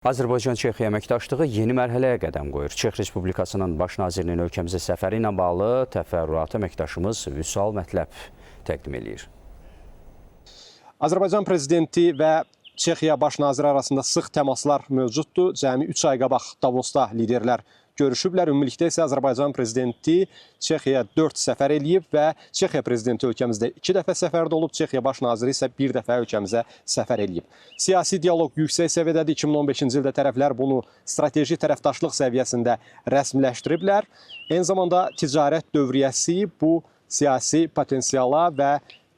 Azərbaycan-Çexiya əməkdaşlığı yeni mərhələyə qədəm qoyur. Çex Respublikasının baş nazirinin ölkəmizə səfəri ilə bağlı təfərrüatı əməkdaşımız Vüsal Mətləb təqdim edir. Azərbaycan prezidenti və Çexiya baş naziri arasında sıx təmaslar mövcuddur. Cəmi 3 ay qabaq Davosda liderlər görüşüblər. Ümumilikdə isə Azərbaycan prezidenti Çexiyaya 4 səfər eləyib və Çexiya prezidenti ölkəmizdə 2 dəfə səfərdə olub. Çexiya baş naziri isə 1 dəfə ölkəmizə səfər eləyib. Siyasi dialoq yüksək səviyyədədir. 2015-ci ildə tərəflər bunu strateji tərəfdaşlıq səviyyəsində rəsmiləşdiriblər. Eyni zamanda ticarət dövriyyəsi bu siyasi potensiala və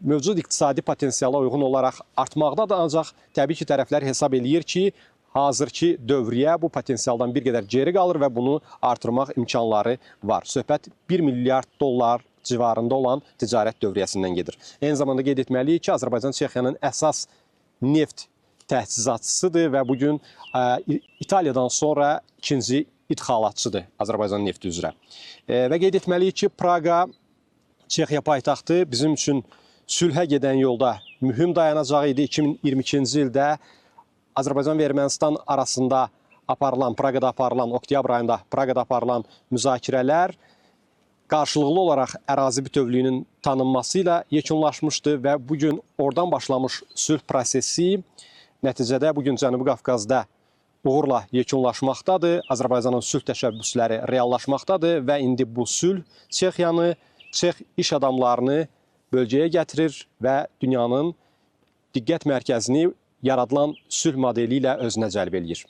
mövcud iqtisadi potensiala uyğun olaraq artmaqdadır. Ancaq təbii ki, tərəflər hesab eləyir ki, hazırki dövriyyə bu potensialdan bir qədər geri qalır və bunu artırmaq imkanları var. Söhbət 1 milyard dollar civarında olan ticarət dövriyyəsindən gedir. Eyni zamanda qeyd etməliyik ki, Azərbaycan Çexiyanın əsas neft təchizatçısıdır və bugün İtaliyadan sonra ikinci idxalatçıdır Azərbaycan nefti üzrə. Və qeyd etməliyik ki, Praqa, Çexiya paytaxtı bizim üçün sülhə gedən yolda mühüm dayanacaq idi. 2022-ci ildə Azərbaycan və Ermənistan arasında Praqada aparılan, oktyabr ayında Praqada aparılan müzakirələr qarşılıqlı olaraq ərazi bütövlüyünün tanınması ilə yekunlaşmışdı və bugün oradan başlamış sülh prosesi nəticədə bugün Cənubi Qafqazda uğurla yekunlaşmaqdadır. Azərbaycanın sülh təşəbbüsləri reallaşmaqdadır və indi bu sülh Çexiyanı, Çex iş adamlarını bölgəyə gətirir və dünyanın diqqət mərkəzini yaradılan sülh modeli ilə özünə cəlb edir.